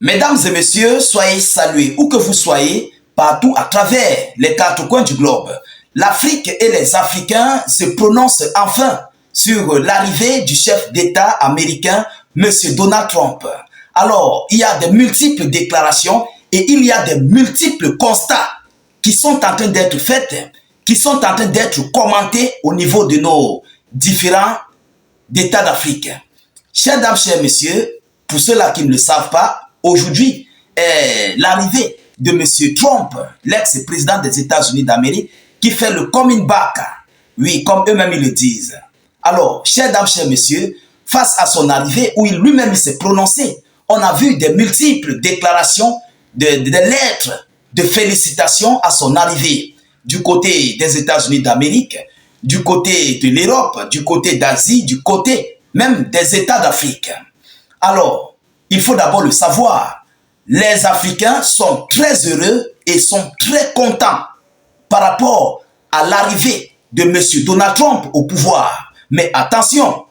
Mesdames et messieurs, soyez salués où que vous soyez, partout à travers les quatre coins du globe. L'Afrique et les Africains se prononcent enfin sur l'arrivée du chef d'État américain, M. Donald Trump. Alors, il y a de multiples déclarations et il y a de multiples constats qui sont en train d'être faits, qui sont en train d'être commentés au niveau de nos différents États d'Afrique. Chers dames, chers messieurs, pour ceux-là qui ne le savent pas, aujourd'hui est l'arrivée de M. Trump, l'ex-président des États-Unis d'Amérique, qui fait le coming back. Oui, comme eux-mêmes ils le disent. Alors, chers dames, chers messieurs, face à son arrivée, où il lui-même s'est prononcé, on a vu des multiples déclarations, de lettres de félicitations à son arrivée du côté des États-Unis d'Amérique, du côté de l'Europe, du côté d'Asie, du côté même des États d'Afrique. Alors, il faut d'abord le savoir, les Africains sont très heureux et sont très contents par rapport à l'arrivée de M. Donald Trump au pouvoir. Mais attention,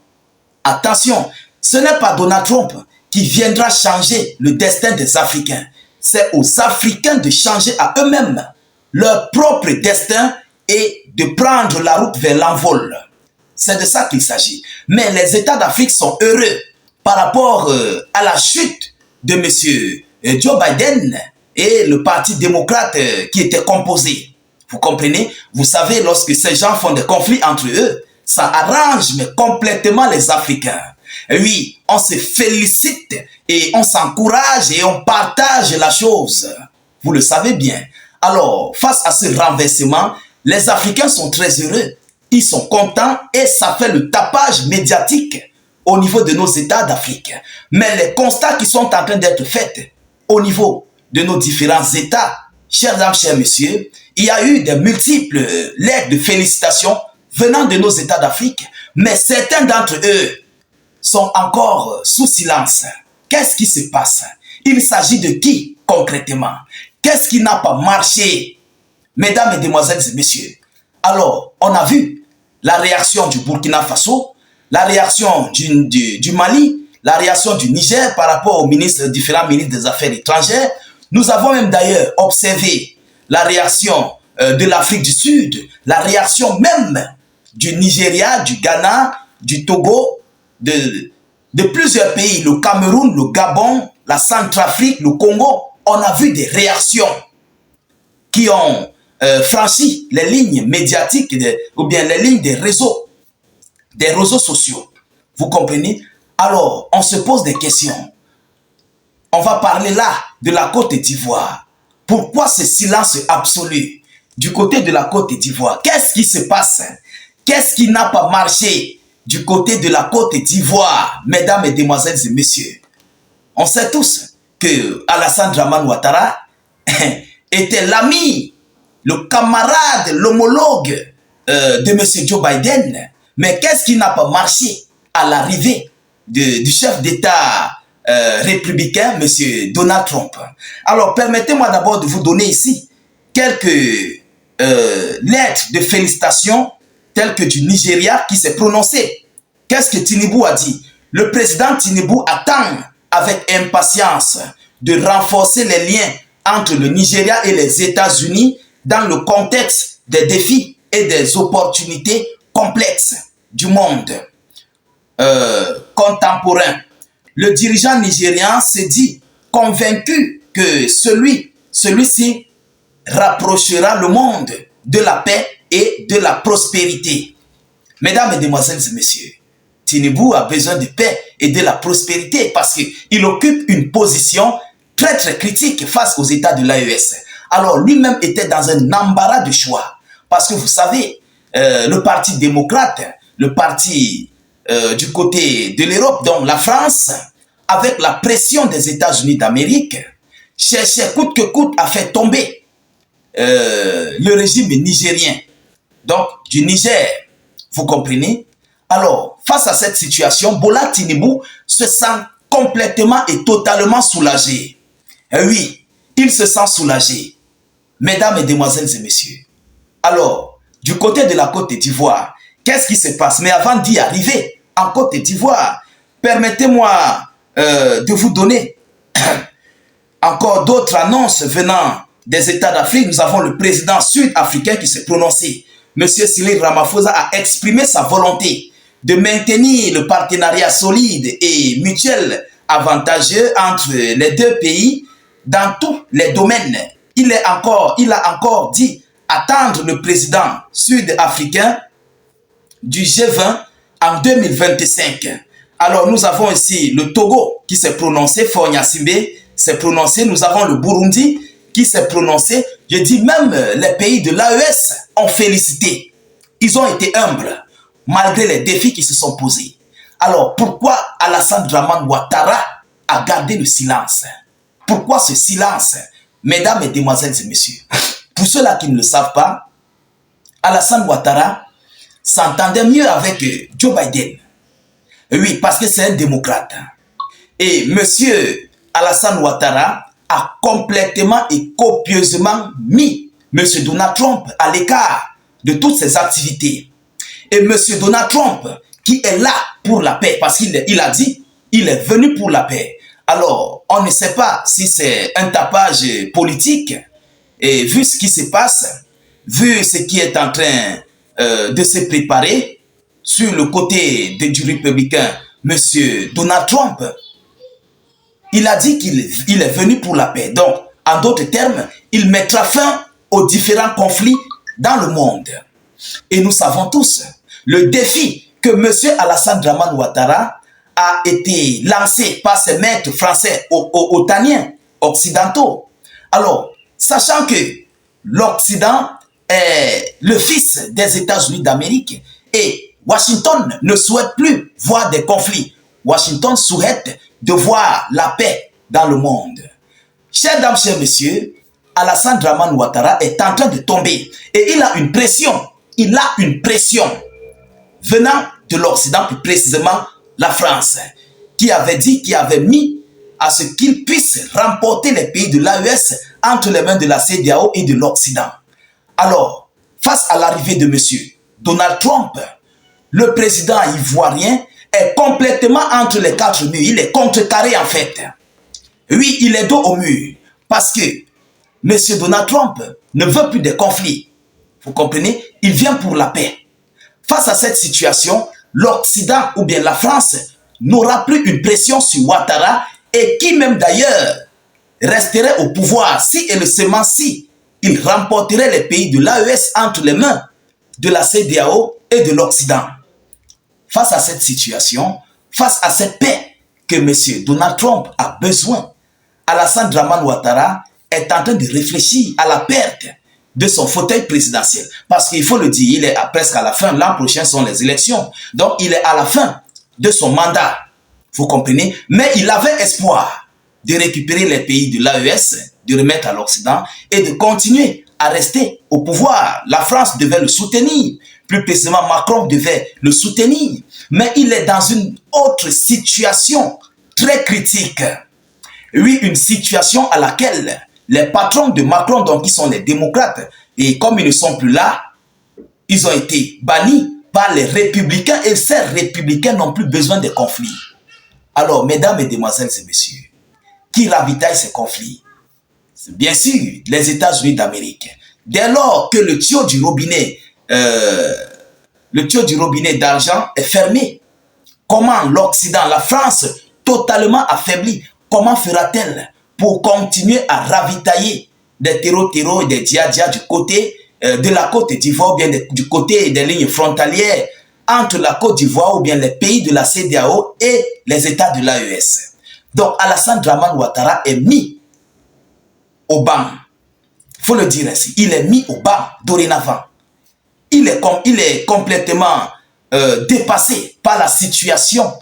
attention, ce n'est pas Donald Trump qui viendra changer le destin des Africains. C'est aux Africains de changer à eux-mêmes leur propre destin et de prendre la route vers l'envol. C'est de ça qu'il s'agit. Mais les États d'Afrique sont heureux par rapport à la chute de M. Joe Biden et le Parti démocrate qui était composé. Vous comprenez? Vous savez, lorsque ces gens font des conflits entre eux, ça arrange mais complètement les Africains. Et oui, on se félicite et on s'encourage et on partage la chose. Vous le savez bien. Alors, face à ce renversement, les Africains sont très heureux. Ils sont contents et ça fait le tapage médiatique au niveau de nos États d'Afrique. Mais les constats qui sont en train d'être faits au niveau de nos différents États, chers dames, chers messieurs, il y a eu de multiples lettres de félicitations venant de nos États d'Afrique, mais certains d'entre eux sont encore sous silence. Qu'est-ce qui se passe? Il s'agit de qui concrètement? Qu'est-ce qui n'a pas marché? Mesdames, et Mesdemoiselles et messieurs, alors on a vu la réaction du Burkina Faso, la réaction du Mali, la réaction du Niger par rapport aux différents ministres des Affaires étrangères. Nous avons même d'ailleurs observé la réaction de l'Afrique du Sud, la réaction même du Nigeria, du Ghana, du Togo, de plusieurs pays, le Cameroun, le Gabon, la Centrafrique, le Congo. On a vu des réactions qui ont franchi les lignes médiatiques ou bien les lignes des réseaux sociaux. Vous comprenez? Alors, on se pose des questions. On va parler là de la Côte d'Ivoire. Pourquoi ce silence absolu du côté de la Côte d'Ivoire? Qu'est-ce qui se passe? Qu'est-ce qui n'a pas marché du côté de la Côte d'Ivoire, mesdames, mesdemoiselles et messieurs? On sait tous que Alassane Dramane Ouattara était l'ami, le camarade, l'homologue de M. Joe Biden. Mais qu'est-ce qui n'a pas marché à l'arrivée du chef d'État républicain, M. Donald Trump? Alors, permettez-moi d'abord de vous donner ici quelques lettres de félicitations telles que du Nigeria qui s'est prononcé. Qu'est-ce que Tinubu a dit? Le président Tinubu attend avec impatience de renforcer les liens entre le Nigeria et les États-Unis dans le contexte des défis et des opportunités complexes du monde contemporain. Le dirigeant nigérian se dit convaincu que celui-ci rapprochera le monde de la paix et de la prospérité. Mesdames, Mesdemoiselles et messieurs, Tinubu a besoin de paix et de la prospérité parce qu'il occupe une position très très critique face aux États de l'AES. Alors lui-même était dans un embarras de choix. Parce que vous savez, le Parti démocrate, le parti du côté de l'Europe, donc la France, avec la pression des États-Unis d'Amérique, cherchait coûte que coûte à faire tomber le régime nigérien. Donc du Niger, vous comprenez? Alors, face à cette situation, Bola Tinubu se sent complètement et totalement soulagé. Et oui, il se sent soulagé. Mesdames, Mesdemoiselles et messieurs. Alors, du côté de la Côte d'Ivoire, qu'est-ce qui se passe? Mais avant d'y arriver, en Côte d'Ivoire, permettez-moi de vous donner encore d'autres annonces venant des États d'Afrique. Nous avons le président sud-africain qui s'est prononcé. Monsieur Cyril Ramaphosa a exprimé sa volonté de maintenir le partenariat solide et mutuel avantageux entre les deux pays dans tous les domaines. Il a encore dit attendre le président sud-africain du G20 en 2025. Alors nous avons ici le Togo qui s'est prononcé, Faure Gnassingbé s'est prononcé, nous avons le Burundi qui s'est prononcé. Je dis même les pays de l'AES ont félicité. Ils ont été humbles malgré les défis qui se sont posés. Alors pourquoi Alassane Dramane Ouattara a gardé le silence? Pourquoi ce silence? Mesdames, Mesdemoiselles et Messieurs, pour ceux-là qui ne le savent pas, Alassane Ouattara s'entendait mieux avec Joe Biden. Oui, parce que c'est un démocrate. Et monsieur Alassane Ouattara a complètement et copieusement mis monsieur Donald Trump à l'écart de toutes ses activités. Et monsieur Donald Trump, qui est là pour la paix, parce qu'il a dit, il est venu pour la paix. Alors, on ne sait pas si c'est un tapage politique, et vu ce qui se passe, vu ce qui est en train de se préparer sur le côté du républicain, M. Donald Trump, il a dit qu'il est venu pour la paix. Donc, en d'autres termes, il mettra fin aux différents conflits dans le monde. Et nous savons tous le défi que M. Alassane Dramane Ouattara a été lancé par ses maîtres français otaniens occidentaux. Alors, sachant que l'Occident est le fils des États-Unis d'Amérique et Washington ne souhaite plus voir des conflits. Washington souhaite de voir la paix dans le monde. Chers dames, chers messieurs, Alassane Dramane Ouattara est en train de tomber et il a une pression. Il a une pression venant de l'Occident, plus précisément la France, qui avait dit, qui avait mis à ce qu'il puisse remporter les pays de l'AES entre les mains de la CEDEAO et de l'Occident. Alors, face à l'arrivée de M. Donald Trump, le président ivoirien est complètement entre les quatre murs. Il est contrecarré en fait. Oui, il est dos au mur parce que M. Donald Trump ne veut plus de conflits. Vous comprenez? Il vient pour la paix. Face à cette situation, l'Occident ou bien la France n'aura plus une pression sur Ouattara et qui même d'ailleurs resterait au pouvoir si et seulement si il remporterait les pays de l'AES entre les mains de la CEDEAO et de l'Occident. Face à cette situation, face à cette paix que M. Donald Trump a besoin, Alassane Dramane Ouattara est en train de réfléchir à la perte de son fauteuil présidentiel. Parce qu'il faut le dire, il est presque à la fin, l'an prochain sont les élections. Donc il est à la fin de son mandat, vous comprenez? Mais il avait espoir de récupérer les pays de l'AES, de remettre à l'Occident et de continuer à rester au pouvoir. La France devait le soutenir. Plus précisément, Macron devait le soutenir. Mais il est dans une autre situation très critique. Oui, une situation à laquelle les patrons de Macron, donc qui sont les démocrates, et comme ils ne sont plus là, ils ont été bannis par les républicains et ces républicains n'ont plus besoin de conflits. Alors, mesdames, mesdemoiselles et messieurs, qui ravitaille ces conflits? Bien sûr, les États-Unis d'Amérique. Dès lors que le tuyau du robinet d'argent est fermé, comment l'Occident, la France, totalement affaiblie, comment fera-t-elle pour continuer à ravitailler des terreaux et des dia-dia du côté de la Côte d'Ivoire ou bien du côté des lignes frontalières entre la Côte d'Ivoire ou bien les pays de la CEDEAO et les États de l'AES. Donc Alassane Dramane Ouattara est mis au banc. Il faut le dire ainsi. Il est mis au banc dorénavant. Il est complètement dépassé par la situation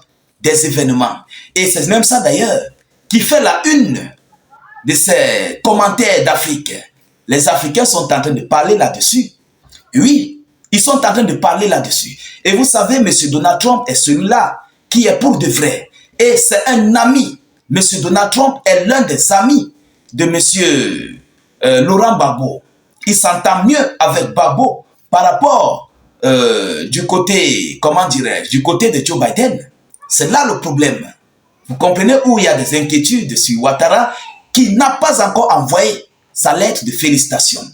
des événements. Et c'est même ça d'ailleurs qui fait la une de ces commentaires d'Afrique. Les Africains sont en train de parler là-dessus. Oui, ils sont en train de parler là-dessus. Et vous savez, M. Donald Trump est celui-là qui est pour de vrai. Et c'est un ami. M. Donald Trump est l'un des amis de M. Laurent Gbagbo. Il s'entend mieux avec Gbagbo par rapport du côté, comment dirais-je, du côté de Joe Biden. C'est là le problème. Vous comprenez où il y a des inquiétudes sur Ouattara. qui n'a pas encore envoyé sa lettre de félicitations.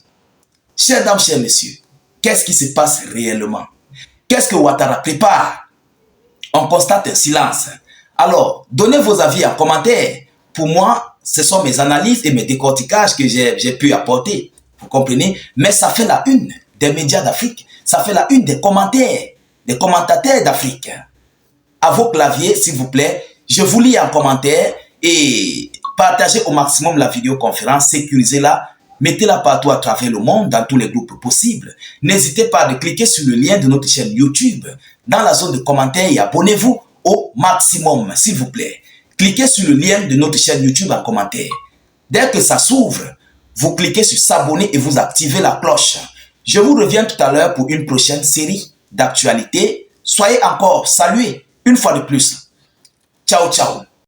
Chères dames, chers messieurs, qu'est-ce qui se passe réellement? Qu'est-ce que Ouattara prépare? On constate un silence. Alors, donnez vos avis en commentaire. Pour moi, ce sont mes analyses et mes décortiquages que j'ai pu apporter. Vous comprenez? Mais ça fait la une des médias d'Afrique. Ça fait la une des commentaires, des commentateurs d'Afrique. À vos claviers, s'il vous plaît, je vous lis en commentaire et partagez au maximum la vidéoconférence, sécurisez-la, mettez-la partout à travers le monde, dans tous les groupes possibles. N'hésitez pas à cliquer sur le lien de notre chaîne YouTube dans la zone de commentaires et abonnez-vous au maximum, s'il vous plaît. Cliquez sur le lien de notre chaîne YouTube en commentaire. Dès que ça s'ouvre, vous cliquez sur s'abonner et vous activez la cloche. Je vous reviens tout à l'heure pour une prochaine série d'actualités. Soyez encore salués une fois de plus. Ciao, ciao.